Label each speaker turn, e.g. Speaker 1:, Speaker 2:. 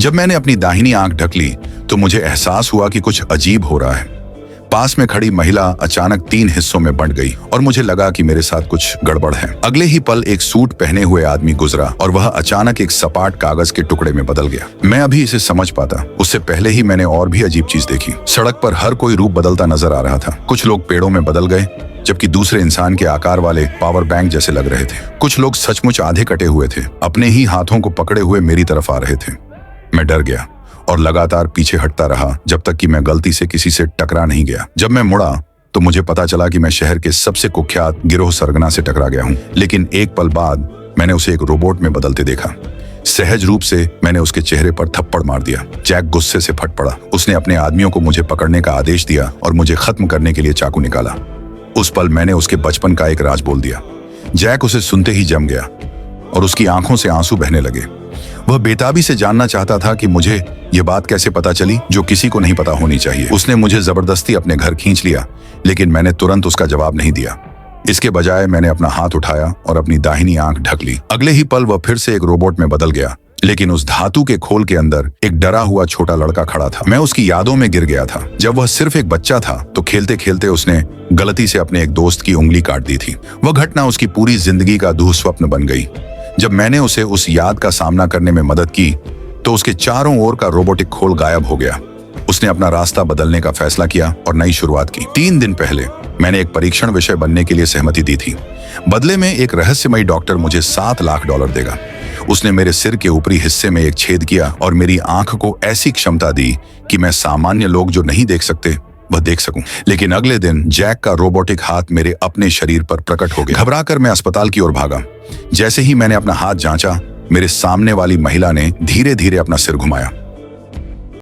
Speaker 1: जब मैंने अपनी दाहिनी आंख ढक ली तो मुझे एहसास हुआ कि कुछ अजीब हो रहा है। पास में खड़ी महिला अचानक 3 हिस्सों में बंट गई और मुझे लगा कि मेरे साथ कुछ गड़बड़ है। अगले ही पल एक सूट पहने हुए आदमी गुजरा और वह अचानक एक सपाट कागज के टुकड़े में बदल गया। मैं अभी इसे समझ पाता, उससे पहले ही मैंने और भी अजीब चीज देखी। सड़क पर हर कोई रूप बदलता नजर आ रहा था। कुछ लोग पेड़ों में बदल गए, जबकि दूसरे इंसान के आकार वाले पावर बैंक जैसे लग रहे थे। कुछ लोग सचमुच आधे कटे हुए थे, अपने ही हाथों को पकड़े हुए मेरी तरफ आ रहे थे। मैं डर गया और लगातार पीछे हटता रहा जब तक कि मैं गलती से किसी से टकरा नहीं गया। जब मैं मुड़ा तो मुझे पता चला कि मैं शहर के सबसे कुख्यात गिरोह सरगना से टकरा गया हूं। लेकिन एक पल बाद मैंने उसे एक रोबोट में बदलते देखा। सहज रूप से मैंने उसके चेहरे पर थप्पड़ मार दिया। जैक गुस्से से फट पड़ा। उसने अपने आदमियों को मुझे पकड़ने का आदेश दिया और मुझे खत्म करने के लिए चाकू निकाला। उस पल मैंने उसके बचपन का एक राज बोल दिया। जैक उसे सुनते ही जम गया और उसकी आंखों से आंसू बहने लगे। वह बेताबी से जानना चाहता था कि मुझे यह बात कैसे पता चली, जो किसी को नहीं पता होनी चाहिए। उसने मुझे जबरदस्ती अपने घर खींच लिया, लेकिन मैंने तुरंत उसका जवाब नहीं दिया। इसके बजाय मैंने अपना हाथ उठाया और अपनी दाहिनी आंख ढक ली। अगले ही पल वह फिर से एक रोबोट में बदल गया, लेकिन उस धातु के खोल के अंदर एक डरा हुआ छोटा लड़का खड़ा था। मैं उसकी यादों में गिर गया था। जब वह सिर्फ एक बच्चा था तो खेलते खेलते उसने गलती से अपने एक दोस्त की उंगली काट दी थी। वह घटना उसकी पूरी जिंदगी का दुःस्वप्न बन गई। जब मैंने उसे उस याद का सामना करने में मदद की तो उसके चारों ओर का रोबोटिक खोल गायब हो गया। उसने अपना रास्ता बदलने का फैसला किया और नई शुरुआत की। 3 दिन पहले मैंने एक परीक्षण विषय बनने के लिए सहमति दी थी। बदले में एक रहस्यमयी डॉक्टर मुझे $7 लाख देगा। उसने मेरे सिर के ऊपरी हिस्से में एक छेद किया और मेरी आंख को ऐसी क्षमता दी कि मैं सामान्य लोग जो नहीं देख सकते वह देख सकूं। लेकिन अगले दिन जैक का रोबोटिक हाथ मेरे अपने शरीर पर प्रकट हो गया। घबराकर मैं अस्पताल की ओर भागा। जैसे ही मैंने अपना हाथ जांचा, मेरे सामने वाली महिला ने धीरे धीरे अपना सिर घुमाया।